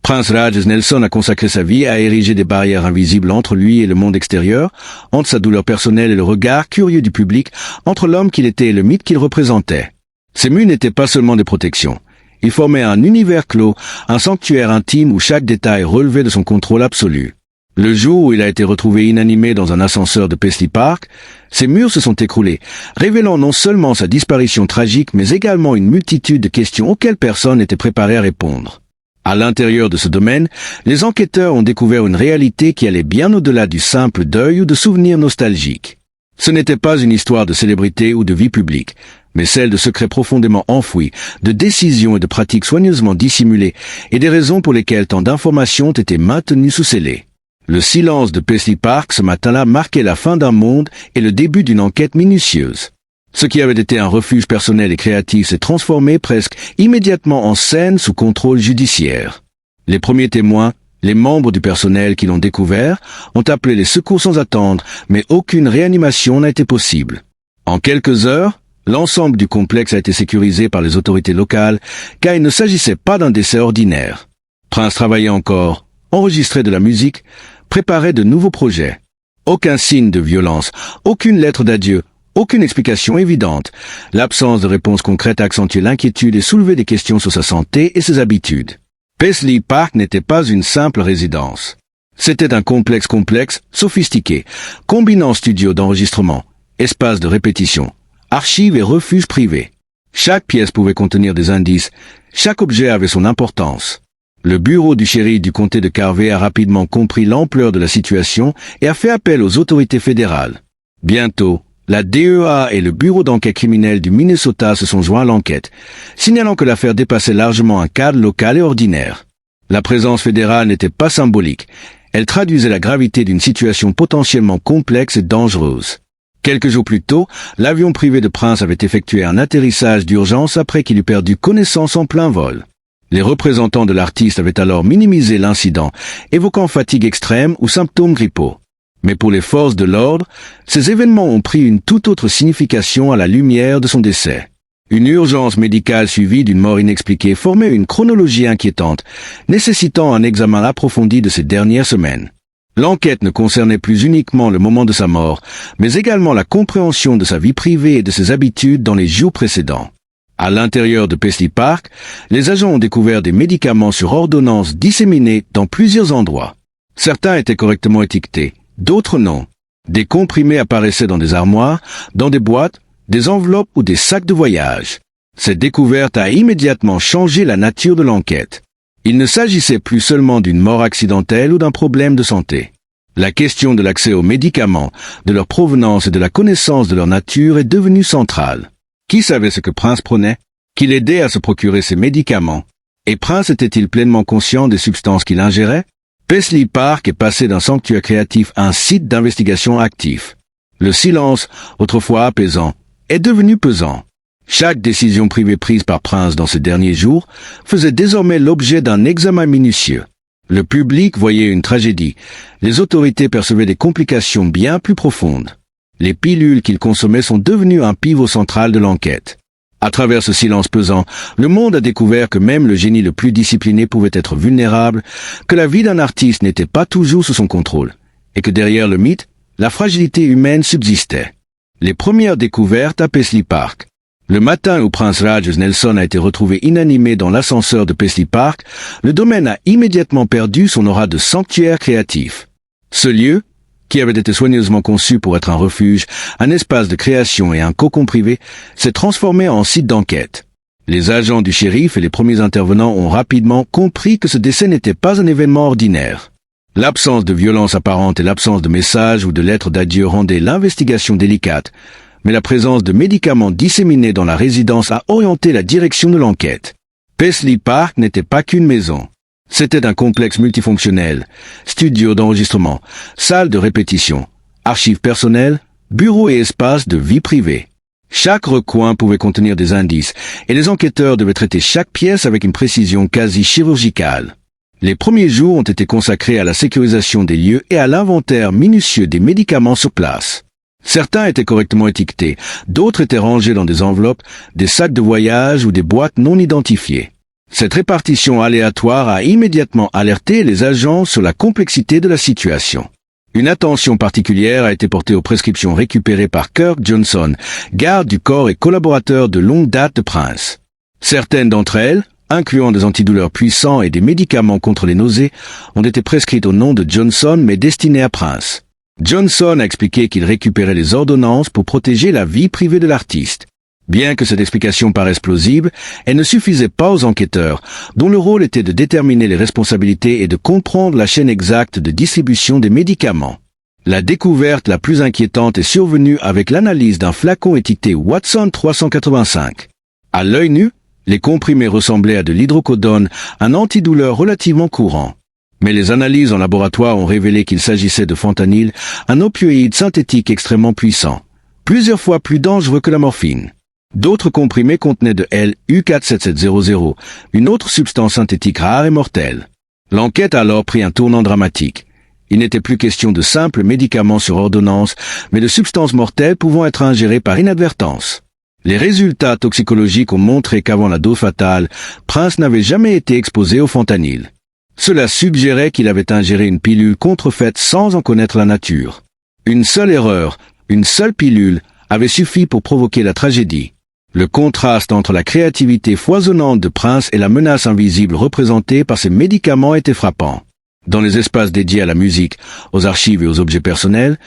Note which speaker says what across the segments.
Speaker 1: Prince Raj Nelson a consacré sa vie à ériger des barrières invisibles entre lui et le monde extérieur, entre sa douleur personnelle et le regard curieux du public, entre l'homme qu'il était et le mythe qu'il représentait. Ces murs n'étaient pas seulement des protections. Ils formaient un univers clos, un sanctuaire intime où chaque détail relevait de son contrôle absolu. Le jour où il a été retrouvé inanimé dans un ascenseur de Paisley Park, ces murs se sont écroulés, révélant non seulement sa disparition tragique, mais également une multitude de questions auxquelles personne n'était préparé à répondre. À l'intérieur de ce domaine, les enquêteurs ont découvert une réalité qui allait bien au-delà du simple deuil ou de souvenirs nostalgiques. Ce n'était pas une histoire de célébrité ou de vie publique, mais celle de secrets profondément enfouis, de décisions et de pratiques soigneusement dissimulées, et des raisons pour lesquelles tant d'informations ont été maintenues sous scellé. Le silence de Paisley Park ce matin-là marquait la fin d'un monde et le début d'une enquête minutieuse. Ce qui avait été un refuge personnel et créatif s'est transformé presque immédiatement en scène sous contrôle judiciaire. Les premiers témoins, les membres du personnel qui l'ont découvert, ont appelé les secours sans attendre, mais aucune réanimation n'a été possible. En quelques heures, l'ensemble du complexe a été sécurisé par les autorités locales, car il ne s'agissait pas d'un décès ordinaire. Prince travaillait encore, enregistrait de la musique, préparait de nouveaux projets. Aucun signe de violence, aucune lettre d'adieu, aucune explication évidente. L'absence de réponse concrète a accentué l'inquiétude et soulevé des questions sur sa santé et ses habitudes. Paisley Park n'était pas une simple résidence. C'était un complexe sophistiqué, combinant studio d'enregistrement, espace de répétition, archives et refuges privés. Chaque pièce pouvait contenir des indices, chaque objet avait son importance. Le bureau du shérif du comté de Carvey a rapidement compris l'ampleur de la situation et a fait appel aux autorités fédérales. Bientôt, la DEA et le bureau d'enquête criminelle du Minnesota se sont joints à l'enquête, signalant que l'affaire dépassait largement un cadre local et ordinaire. La présence fédérale n'était pas symbolique. Elle traduisait la gravité d'une situation potentiellement complexe et dangereuse. Quelques jours plus tôt, l'avion privé de Prince avait effectué un atterrissage d'urgence après qu'il eut perdu connaissance en plein vol. Les représentants de l'artiste avaient alors minimisé l'incident, évoquant fatigue extrême ou symptômes grippaux. Mais pour les forces de l'ordre, ces événements ont pris une toute autre signification à la lumière de son décès. Une urgence médicale suivie d'une mort inexpliquée formait une chronologie inquiétante, nécessitant un examen approfondi de ces dernières semaines. L'enquête ne concernait plus uniquement le moment de sa mort, mais également la compréhension de sa vie privée et de ses habitudes dans les jours précédents. À l'intérieur de Paisley Park, les agents ont découvert des médicaments sur ordonnance disséminés dans plusieurs endroits. Certains étaient correctement étiquetés, d'autres non. Des comprimés apparaissaient dans des armoires, dans des boîtes, des enveloppes ou des sacs de voyage. Cette découverte a immédiatement changé la nature de l'enquête. Il ne s'agissait plus seulement d'une mort accidentelle ou d'un problème de santé. La question de l'accès aux médicaments, de leur provenance et de la connaissance de leur nature est devenue centrale. Qui savait ce que Prince prenait? Qui l'aidait à se procurer ces médicaments? Et Prince était-il pleinement conscient des substances qu'il ingérait? Paisley Park est passé d'un sanctuaire créatif à un site d'investigation actif. Le silence, autrefois apaisant, est devenu pesant. Chaque décision privée prise par Prince dans ces derniers jours faisait désormais l'objet d'un examen minutieux. Le public voyait une tragédie. Les autorités percevaient des complications bien plus profondes. Les pilules qu'il consommait sont devenues un pivot central de l'enquête. À travers ce silence pesant, le monde a découvert que même le génie le plus discipliné pouvait être vulnérable, que la vie d'un artiste n'était pas toujours sous son contrôle, et que derrière le mythe, la fragilité humaine subsistait. Les premières découvertes à Paisley Park. Le matin où Prince Raj Nelson a été retrouvé inanimé dans l'ascenseur de Paisley Park, le domaine a immédiatement perdu son aura de sanctuaire créatif. Ce lieu, qui avait été soigneusement conçu pour être un refuge, un espace de création et un cocon privé, s'est transformé en site d'enquête. Les agents du shérif et les premiers intervenants ont rapidement compris que ce décès n'était pas un événement ordinaire. L'absence de violence apparente et l'absence de messages ou de lettres d'adieu rendaient l'investigation délicate, mais la présence de médicaments disséminés dans la résidence a orienté la direction de l'enquête. Paisley Park n'était pas qu'une maison. C'était un complexe multifonctionnel, studio d'enregistrement, salle de répétition, archives personnelles, bureaux et espaces de vie privée. Chaque recoin pouvait contenir des indices, et les enquêteurs devaient traiter chaque pièce avec une précision quasi chirurgicale. Les premiers jours ont été consacrés à la sécurisation des lieux et à l'inventaire minutieux des médicaments sur place. Certains étaient correctement étiquetés, d'autres étaient rangés dans des enveloppes, des sacs de voyage ou des boîtes non identifiées. Cette répartition aléatoire a immédiatement alerté les agents sur la complexité de la situation. Une attention particulière a été portée aux prescriptions récupérées par Kirk Johnson, garde du corps et collaborateur de longue date de Prince. Certaines d'entre elles, incluant des antidouleurs puissants et des médicaments contre les nausées, ont été prescrites au nom de Johnson mais destinées à Prince. Johnson a expliqué qu'il récupérait les ordonnances pour protéger la vie privée de l'artiste. Bien que cette explication paraisse plausible, elle ne suffisait pas aux enquêteurs, dont le rôle était de déterminer les responsabilités et de comprendre la chaîne exacte de distribution des médicaments. La découverte la plus inquiétante est survenue avec l'analyse d'un flacon étiqueté Watson 385. À l'œil nu, les comprimés ressemblaient à de l'hydrocodone, un antidouleur relativement courant. Mais les analyses en laboratoire ont révélé qu'il s'agissait de fentanyl, un opioïde synthétique extrêmement puissant, plusieurs fois plus dangereux que la morphine. D'autres comprimés contenaient de Lu-47700, une autre substance synthétique rare et mortelle. L'enquête a alors pris un tournant dramatique. Il n'était plus question de simples médicaments sur ordonnance, mais de substances mortelles pouvant être ingérées par inadvertance. Les résultats toxicologiques ont montré qu'avant la dose fatale, Prince n'avait jamais été exposé au fentanyl. Cela suggérait qu'il avait ingéré une pilule contrefaite sans en connaître la nature. Une seule erreur, une seule pilule, avait suffi pour provoquer la tragédie. Le contraste entre la créativité foisonnante de Prince et la menace invisible représentée par ces médicaments était frappant. Dans les espaces dédiés à la musique, aux archives et aux objets personnels,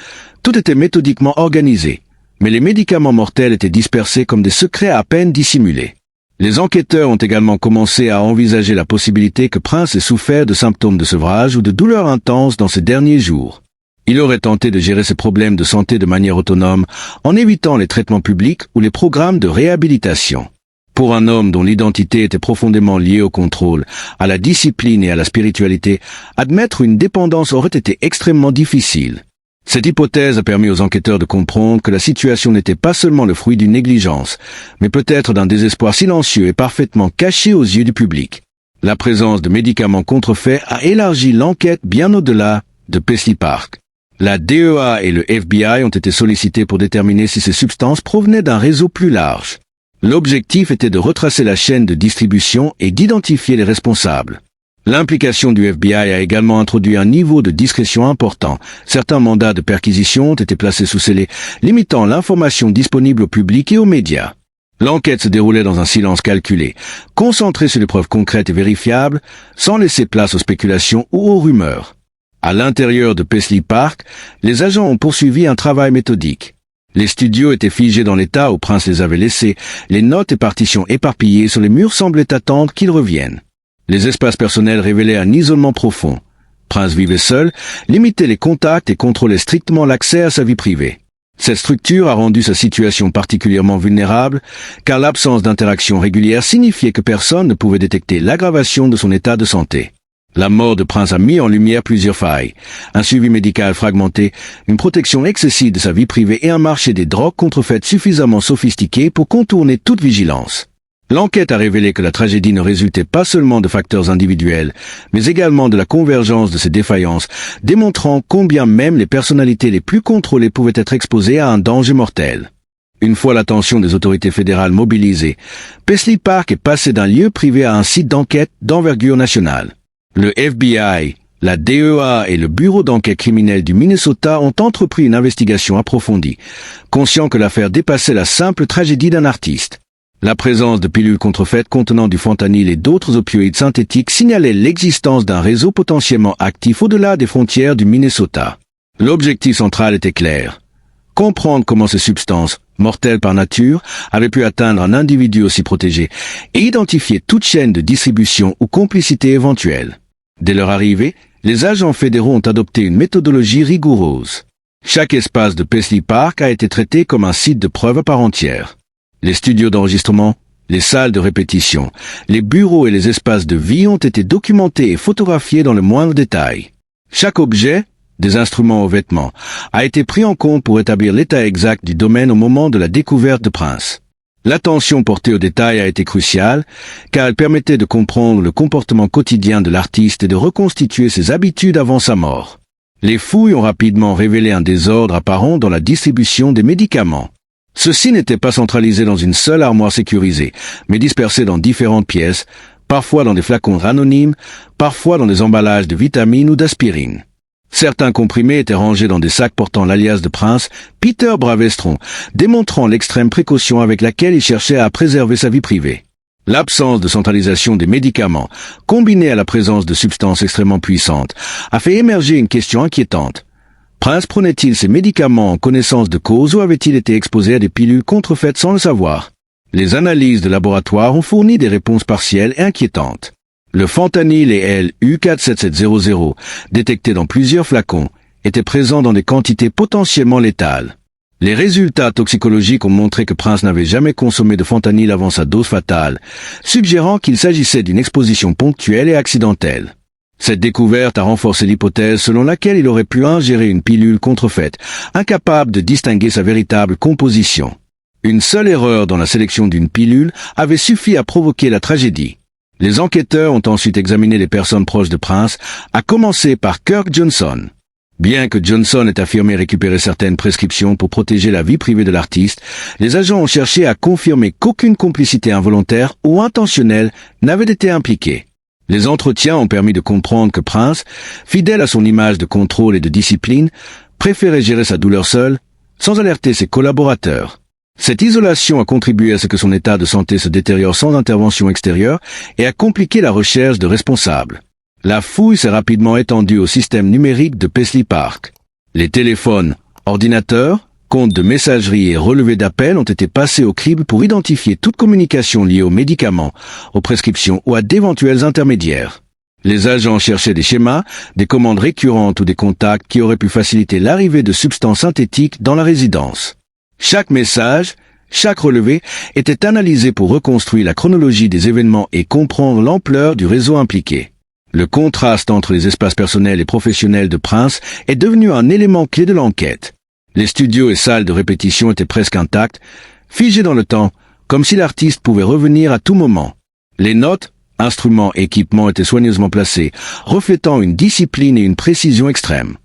Speaker 1: tout était méthodiquement organisé, mais les médicaments mortels étaient dispersés comme des secrets à peine dissimulés. Les enquêteurs ont également commencé à envisager la possibilité que Prince ait souffert de symptômes de sevrage ou de douleurs intenses dans ces derniers jours. Il aurait tenté de gérer ses problèmes de santé de manière autonome en évitant les traitements publics ou les programmes de réhabilitation. Pour un homme dont l'identité était profondément liée au contrôle, à la discipline et à la spiritualité, admettre une dépendance aurait été extrêmement difficile. Cette hypothèse a permis aux enquêteurs de comprendre que la situation n'était pas seulement le fruit d'une négligence, mais peut-être d'un désespoir silencieux et parfaitement caché aux yeux du public. La présence de médicaments contrefaits a élargi l'enquête bien au-delà de Paisley Park. La DEA et le FBI ont été sollicités pour déterminer si ces substances provenaient d'un réseau plus large. L'objectif était de retracer la chaîne de distribution et d'identifier les responsables. L'implication du FBI a également introduit un niveau de discrétion important. Certains mandats de perquisition ont été placés sous scellé, limitant l'information disponible au public et aux médias. L'enquête se déroulait dans un silence calculé, concentré sur les preuves concrètes et vérifiables, sans laisser place aux spéculations ou aux rumeurs. À l'intérieur de Paisley Park, les agents ont poursuivi un travail méthodique. Les studios étaient figés dans l'état où Prince les avait laissés, les notes et partitions éparpillées sur les murs semblaient attendre qu'ils reviennent. Les espaces personnels révélaient un isolement profond. Prince vivait seul, limitait les contacts et contrôlait strictement l'accès à sa vie privée. Cette structure a rendu sa situation particulièrement vulnérable, car l'absence d'interaction régulière signifiait que personne ne pouvait détecter l'aggravation de son état de santé. La mort de Prince a mis en lumière plusieurs failles, un suivi médical fragmenté, une protection excessive de sa vie privée et un marché des drogues contrefaites suffisamment sophistiqué pour contourner toute vigilance. L'enquête a révélé que la tragédie ne résultait pas seulement de facteurs individuels, mais également de la convergence de ces défaillances, démontrant combien même les personnalités les plus contrôlées pouvaient être exposées à un danger mortel. Une fois l'attention des autorités fédérales mobilisée, Paisley Park est passé d'un lieu privé à un site d'enquête d'envergure nationale. Le FBI, la DEA et le Bureau d'enquête criminelle du Minnesota ont entrepris une investigation approfondie, conscients que l'affaire dépassait la simple tragédie d'un artiste. La présence de pilules contrefaites contenant du fentanyl et d'autres opioïdes synthétiques signalait l'existence d'un réseau potentiellement actif au-delà des frontières du Minnesota. L'objectif central était clair. Comprendre comment ces substances, mortelles par nature, avaient pu atteindre un individu aussi protégé et identifier toute chaîne de distribution ou complicité éventuelle. Dès leur arrivée, les agents fédéraux ont adopté une méthodologie rigoureuse. Chaque espace de Paisley Park a été traité comme un site de preuve à part entière. Les studios d'enregistrement, les salles de répétition, les bureaux et les espaces de vie ont été documentés et photographiés dans le moindre détail. Chaque objet, des instruments aux vêtements, a été pris en compte pour établir l'état exact du domaine au moment de la découverte de Prince. L'attention portée aux détails a été cruciale, car elle permettait de comprendre le comportement quotidien de l'artiste et de reconstituer ses habitudes avant sa mort. Les fouilles ont rapidement révélé un désordre apparent dans la distribution des médicaments. Ceux-ci n'étaient pas centralisés dans une seule armoire sécurisée, mais dispersés dans différentes pièces, parfois dans des flacons anonymes, parfois dans des emballages de vitamines ou d'aspirine. Certains comprimés étaient rangés dans des sacs portant l'alias de Prince, Peter Bravestron, démontrant l'extrême précaution avec laquelle il cherchait à préserver sa vie privée. L'absence de centralisation des médicaments, combinée à la présence de substances extrêmement puissantes, a fait émerger une question inquiétante. Prince prenait-il ces médicaments en connaissance de cause ou avait-il été exposé à des pilules contrefaites sans le savoir? Les analyses de laboratoire ont fourni des réponses partielles et inquiétantes. Le fentanyl et LU47700, détectés dans plusieurs flacons, étaient présents dans des quantités potentiellement létales. Les résultats toxicologiques ont montré que Prince n'avait jamais consommé de fentanyl avant sa dose fatale, suggérant qu'il s'agissait d'une exposition ponctuelle et accidentelle. Cette découverte a renforcé l'hypothèse selon laquelle il aurait pu ingérer une pilule contrefaite, incapable de distinguer sa véritable composition. Une seule erreur dans la sélection d'une pilule avait suffi à provoquer la tragédie. Les enquêteurs ont ensuite examiné les personnes proches de Prince, à commencer par Kirk Johnson. Bien que Johnson ait affirmé récupérer certaines prescriptions pour protéger la vie privée de l'artiste, les agents ont cherché à confirmer qu'aucune complicité involontaire ou intentionnelle n'avait été impliquée. Les entretiens ont permis de comprendre que Prince, fidèle à son image de contrôle et de discipline, préférait gérer sa douleur seul, sans alerter ses collaborateurs. Cette isolation a contribué à ce que son état de santé se détériore sans intervention extérieure et a compliqué la recherche de responsables. La fouille s'est rapidement étendue au système numérique de Paisley Park. Les téléphones, ordinateurs, comptes de messagerie et relevés d'appels ont été passés au crible pour identifier toute communication liée aux médicaments, aux prescriptions ou à d'éventuels intermédiaires. Les agents cherchaient des schémas, des commandes récurrentes ou des contacts qui auraient pu faciliter l'arrivée de substances synthétiques dans la résidence. Chaque message, chaque relevé était analysé pour reconstruire la chronologie des événements et comprendre l'ampleur du réseau impliqué. Le contraste entre les espaces personnels et professionnels de Prince est devenu un élément clé de l'enquête. Les studios et salles de répétition étaient presque intacts, figés dans le temps, comme si l'artiste pouvait revenir à tout moment. Les notes, instruments et équipements étaient soigneusement placés, reflétant une discipline et une précision extrême.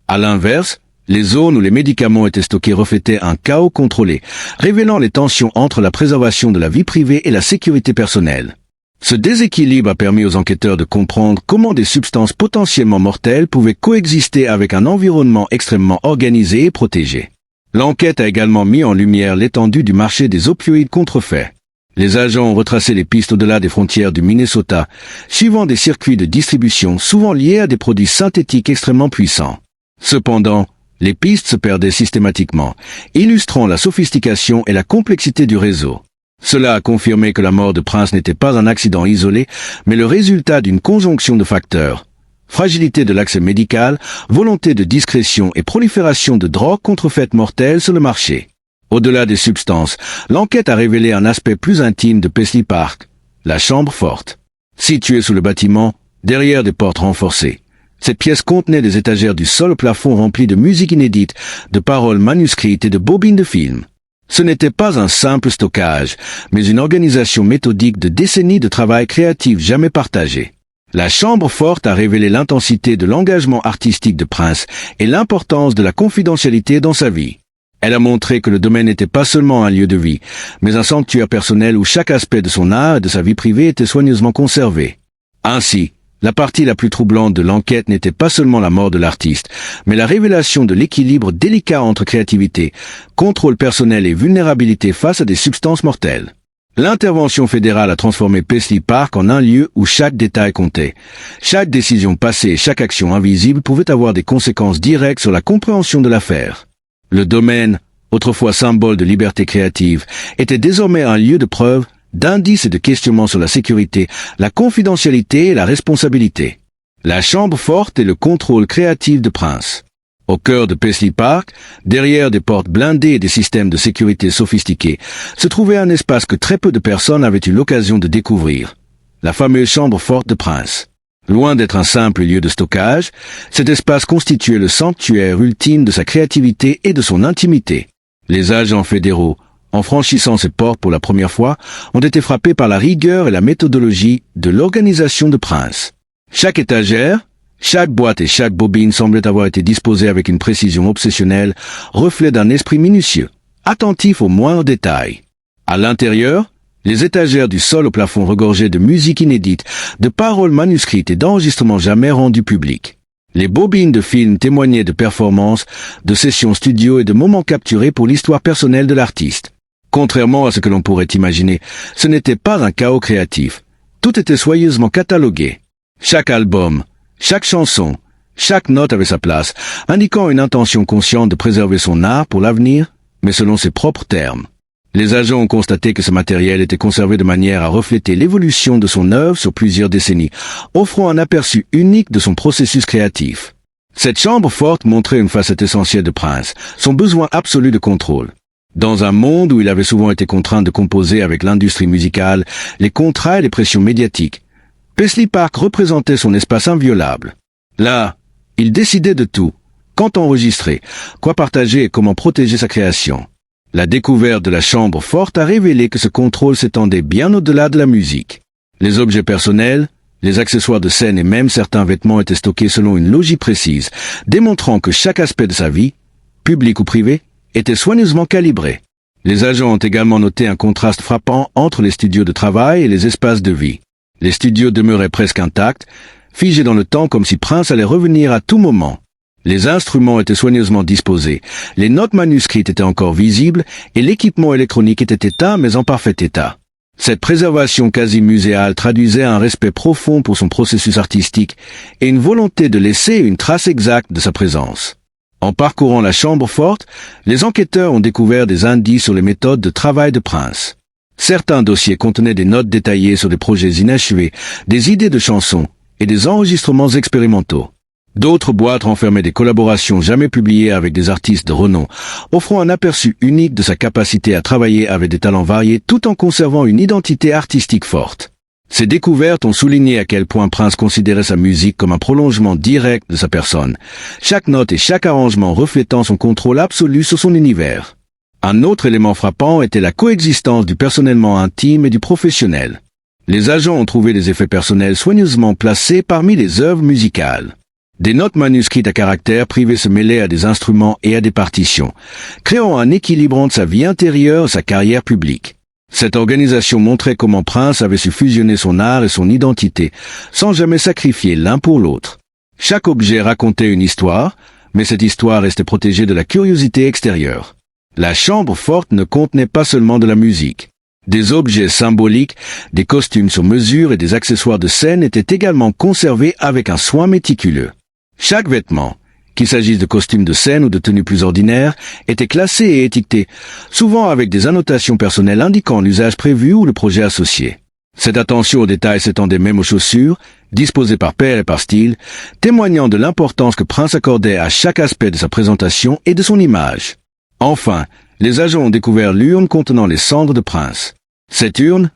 Speaker 1: À l'inverse, les zones où les médicaments étaient stockés reflétaient un chaos contrôlé, révélant les tensions entre la préservation de la vie privée et la sécurité personnelle. Ce déséquilibre a permis aux enquêteurs de comprendre comment des substances potentiellement mortelles pouvaient coexister avec un environnement extrêmement organisé et protégé. L'enquête a également mis en lumière l'étendue du marché des opioïdes contrefaits. Les agents ont retracé les pistes au-delà des frontières du Minnesota, suivant des circuits de distribution souvent liés à des produits synthétiques extrêmement puissants. Cependant, les pistes se perdaient systématiquement, illustrant la sophistication et la complexité du réseau. Cela a confirmé que la mort de Prince n'était pas un accident isolé, mais le résultat d'une conjonction de facteurs. Fragilité de l'accès médical, volonté de discrétion et prolifération de drogues contrefaites mortelles sur le marché. Au-delà des substances, l'enquête a révélé un aspect plus intime de Paisley Park, la chambre forte. Située sous le bâtiment, derrière des portes renforcées. Cette pièce contenait des étagères du sol au plafond remplies de musique inédite, de paroles manuscrites et de bobines de films. Ce n'était pas un simple stockage, mais une organisation méthodique de décennies de travail créatif jamais partagé. La chambre forte a révélé l'intensité de l'engagement artistique de Prince et l'importance de la confidentialité dans sa vie. Elle a montré que le domaine n'était pas seulement un lieu de vie, mais un sanctuaire personnel où chaque aspect de son art et de sa vie privée était soigneusement conservé. Ainsi, la partie la plus troublante de l'enquête n'était pas seulement la mort de l'artiste, mais la révélation de l'équilibre délicat entre créativité, contrôle personnel et vulnérabilité face à des substances mortelles. L'intervention fédérale a transformé Paisley Park en un lieu où chaque détail comptait. Chaque décision passée et chaque action invisible pouvait avoir des conséquences directes sur la compréhension de l'affaire. Le domaine, autrefois symbole de liberté créative, était désormais un lieu de preuve, d'indices et de questionnements sur la sécurité, la confidentialité et la responsabilité. La chambre forte et le contrôle créatif de Prince. Au cœur de Paisley Park, derrière des portes blindées et des systèmes de sécurité sophistiqués, se trouvait un espace que très peu de personnes avaient eu l'occasion de découvrir. La fameuse chambre forte de Prince. Loin d'être un simple lieu de stockage, cet espace constituait le sanctuaire ultime de sa créativité et de son intimité. Les agents fédéraux, en franchissant ces portes pour la première fois, ont été frappés par la rigueur et la méthodologie de l'organisation de Prince. Chaque étagère, chaque boîte et chaque bobine semblaient avoir été disposées avec une précision obsessionnelle, reflet d'un esprit minutieux, attentif aux moindres détails. À l'intérieur, Les étagères du sol au plafond regorgeaient de musique inédite, de paroles manuscrites et d'enregistrements jamais rendus publics. Les bobines de films témoignaient de performances, de sessions studio et de moments capturés pour l'histoire personnelle de l'artiste. Contrairement à ce que l'on pourrait imaginer, ce n'était pas un chaos créatif. Tout était soigneusement catalogué. Chaque album, chaque chanson, chaque note avait sa place, indiquant une intention consciente de préserver son art pour l'avenir, mais selon ses propres termes. Les agents ont constaté que ce matériel était conservé de manière à refléter l'évolution de son œuvre sur plusieurs décennies, offrant un aperçu unique de son processus créatif. Cette chambre forte montrait une facette essentielle de Prince, son besoin absolu de contrôle. Dans un monde où il avait souvent été contraint de composer avec l'industrie musicale, les contrats et les pressions médiatiques, Paisley Park représentait son espace inviolable. Là, il décidait de tout, quand enregistrer, quoi partager et comment protéger sa création. La découverte de la chambre forte a révélé que ce contrôle s'étendait bien au-delà de la musique. Les objets personnels, les accessoires de scène et même certains vêtements étaient stockés selon une logique précise, démontrant que chaque aspect de sa vie, public ou privé, était soigneusement calibré. Les agents ont également noté un contraste frappant entre les studios de travail et les espaces de vie. Les studios demeuraient presque intacts, figés dans le temps comme si Prince allait revenir à tout moment. Les instruments étaient soigneusement disposés, les notes manuscrites étaient encore visibles et l'équipement électronique était éteint mais en parfait état. Cette préservation quasi muséale traduisait un respect profond pour son processus artistique et une volonté de laisser une trace exacte de sa présence. En parcourant la chambre forte, les enquêteurs ont découvert des indices sur les méthodes de travail de Prince. Certains dossiers contenaient des notes détaillées sur des projets inachevés, des idées de chansons et des enregistrements expérimentaux. D'autres boîtes renfermaient des collaborations jamais publiées avec des artistes de renom, offrant un aperçu unique de sa capacité à travailler avec des talents variés tout en conservant une identité artistique forte. Ces découvertes ont souligné à quel point Prince considérait sa musique comme un prolongement direct de sa personne, chaque note et chaque arrangement reflétant son contrôle absolu sur son univers. Un autre élément frappant était la coexistence du personnellement intime et du professionnel. Les agents ont trouvé des effets personnels soigneusement placés parmi les œuvres musicales. Des notes manuscrites à caractère privé se mêlaient à des instruments et à des partitions, créant un équilibre entre sa vie intérieure et sa carrière publique. Cette organisation montrait comment Prince avait su fusionner son art et son identité, sans jamais sacrifier l'un pour l'autre. Chaque objet racontait une histoire, mais cette histoire restait protégée de la curiosité extérieure. La chambre forte ne contenait pas seulement de la musique. Des objets symboliques, des costumes sur mesure et des accessoires de scène étaient également conservés avec un soin méticuleux. Chaque vêtement, qu'il s'agisse de costumes de scène ou de tenues plus ordinaires, était classé et étiqueté, souvent avec des annotations personnelles indiquant l'usage prévu ou le projet associé. Cette attention aux détails s'étendait même aux chaussures, disposées par paire et par style, témoignant de l'importance que Prince accordait à chaque aspect de sa présentation et de son image. Enfin, les agents ont découvert l'urne contenant les cendres de Prince. Cette urne,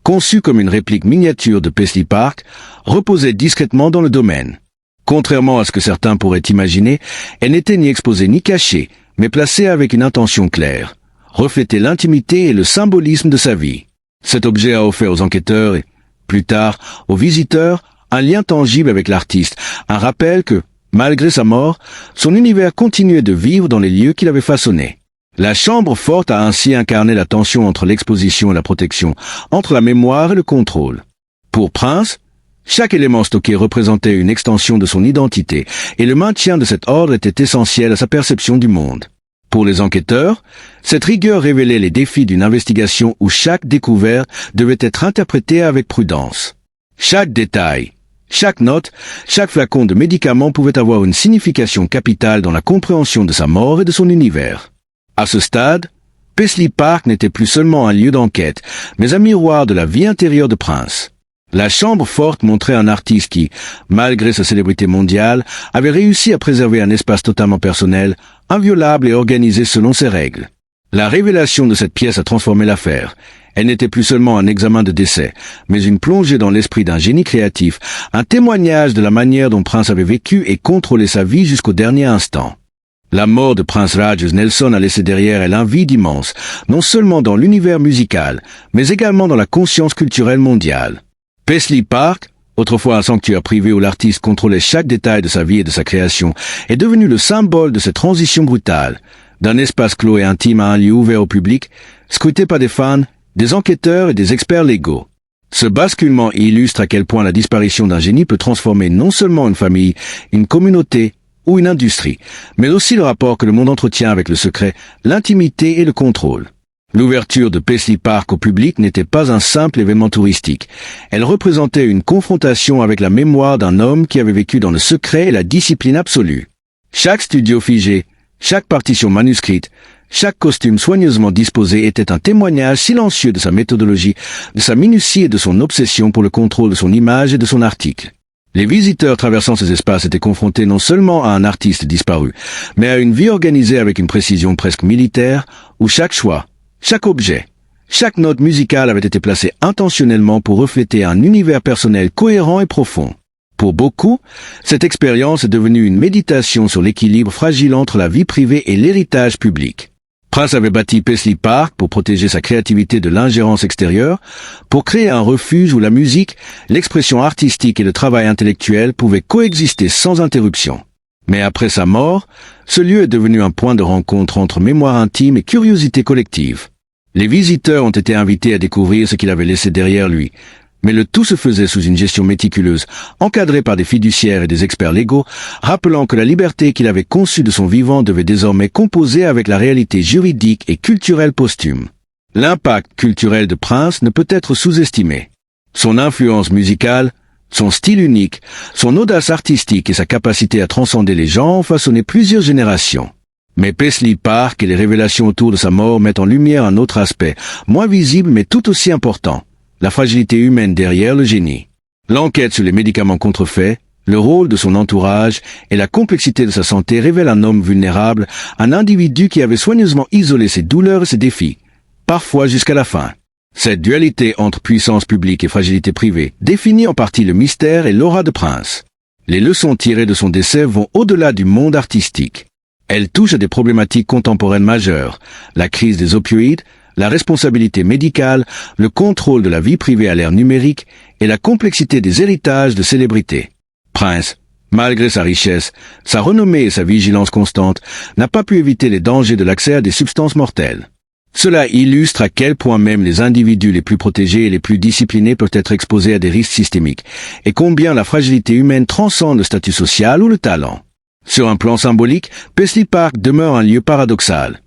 Speaker 1: conçue comme une réplique miniature de Paisley Park, reposait discrètement dans le domaine. Contrairement à ce que certains pourraient imaginer, elle n'était ni exposée ni cachée, mais placée avec une intention claire, reflétait l'intimité et le symbolisme de sa vie. Cet objet a offert aux enquêteurs et, plus tard, aux visiteurs, un lien tangible avec l'artiste, un rappel que, malgré sa mort, son univers continuait de vivre dans les lieux qu'il avait façonnés. La chambre forte a ainsi incarné la tension entre l'exposition et la protection, entre la mémoire et le contrôle. Pour Prince, chaque élément stocké représentait une extension de son identité, et le maintien de cet ordre était essentiel à sa perception du monde. Pour les enquêteurs, cette rigueur révélait les défis d'une investigation où chaque découverte devait être interprétée avec prudence. Chaque détail, chaque note, chaque flacon de médicaments pouvait avoir une signification capitale dans la compréhension de sa mort et de son univers. À ce stade, Paisley Park n'était plus seulement un lieu d'enquête, mais un miroir de la vie intérieure de Prince. La chambre forte montrait un artiste qui, malgré sa célébrité mondiale, avait réussi à préserver un espace totalement personnel, inviolable et organisé selon ses règles. La révélation de cette pièce a transformé l'affaire. Elle n'était plus seulement un examen de décès, mais une plongée dans l'esprit d'un génie créatif, un témoignage de la manière dont Prince avait vécu et contrôlé sa vie jusqu'au dernier instant. La mort de Prince Rogers Nelson a laissé derrière elle un vide immense, non seulement dans l'univers musical, mais également dans la conscience culturelle mondiale. Paisley Park, autrefois un sanctuaire privé où l'artiste contrôlait chaque détail de sa vie et de sa création, est devenu le symbole de cette transition brutale, d'un espace clos et intime à un lieu ouvert au public, scruté par des fans des enquêteurs et des experts légaux. Ce basculement illustre à quel point la disparition d'un génie peut transformer non seulement une famille, une communauté ou une industrie, mais aussi le rapport que le monde entretient avec le secret, l'intimité et le contrôle. L'ouverture de Paisley Park au public n'était pas un simple événement touristique. Elle représentait une confrontation avec la mémoire d'un homme qui avait vécu dans le secret et la discipline absolue. Chaque studio figé, chaque partition manuscrite, chaque costume soigneusement disposé était un témoignage silencieux de sa méthodologie, de sa minutie et de son obsession pour le contrôle de son image et de son article. Les visiteurs traversant ces espaces étaient confrontés non seulement à un artiste disparu, mais à une vie organisée avec une précision presque militaire, où chaque choix, chaque objet, chaque note musicale avait été placée intentionnellement pour refléter un univers personnel cohérent et profond. Pour beaucoup, cette expérience est devenue une méditation sur l'équilibre fragile entre la vie privée et l'héritage public. Prince avait bâti Paisley Park pour protéger sa créativité de l'ingérence extérieure, pour créer un refuge où la musique, l'expression artistique et le travail intellectuel pouvaient coexister sans interruption. Mais après sa mort, ce lieu est devenu un point de rencontre entre mémoire intime et curiosité collective. Les visiteurs ont été invités à découvrir ce qu'il avait laissé derrière lui, mais le tout se faisait sous une gestion méticuleuse, encadrée par des fiduciaires et des experts légaux, rappelant que la liberté qu'il avait conçue de son vivant devait désormais composer avec la réalité juridique et culturelle posthume. L'impact culturel de Prince ne peut être sous-estimé. Son influence musicale, son style unique, son audace artistique et sa capacité à transcender les genres ont façonné plusieurs générations. Mais Paisley Park et les révélations autour de sa mort mettent en lumière un autre aspect, moins visible mais tout aussi important. La fragilité humaine derrière le génie. L'enquête sur les médicaments contrefaits, le rôle de son entourage et la complexité de sa santé révèlent un homme vulnérable, un individu qui avait soigneusement isolé ses douleurs et ses défis, parfois jusqu'à la fin. Cette dualité entre puissance publique et fragilité privée définit en partie le mystère et l'aura de Prince. Les leçons tirées de son décès vont au-delà du monde artistique. Elles touchent à des problématiques contemporaines majeures, la crise des opioïdes, la responsabilité médicale, le contrôle de la vie privée à l'ère numérique et la complexité des héritages de célébrités. Prince, malgré sa richesse, sa renommée et sa vigilance constante, n'a pas pu éviter les dangers de l'accès à des substances mortelles. Cela illustre à quel point même les individus les plus protégés et les plus disciplinés peuvent être exposés à des risques systémiques, et combien la fragilité humaine transcende le statut social ou le talent. Sur un plan symbolique, Paisley Park demeure un lieu paradoxal.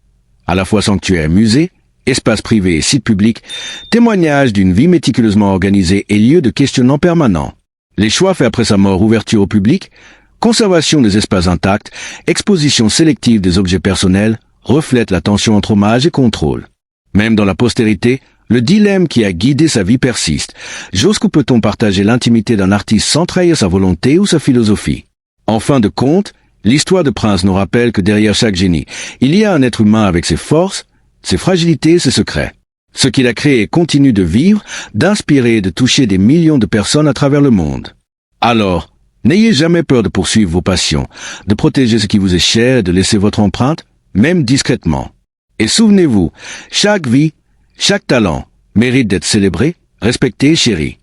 Speaker 1: À la fois sanctuaire musée, espace privé et site public, témoignage d'une vie méticuleusement organisée et lieu de questionnement permanent. Les choix faits après sa mort, ouverture au public, conservation des espaces intacts, exposition sélective des objets personnels, reflètent la tension entre hommage et contrôle. Même dans la postérité, le dilemme qui a guidé sa vie persiste. Jusqu'où peut-on partager l'intimité d'un artiste sans trahir sa volonté ou sa philosophie? En fin de compte, l'histoire de Prince nous rappelle que derrière chaque génie, il y a un être humain avec ses forces, ses fragilités et ses secrets. Ce qu'il a créé continue de vivre, d'inspirer et de toucher des millions de personnes à travers le monde. Alors, n'ayez jamais peur de poursuivre vos passions, de protéger ce qui vous est cher et de laisser votre empreinte, même discrètement. Et souvenez-vous, chaque vie, chaque talent mérite d'être célébré, respecté et chéri.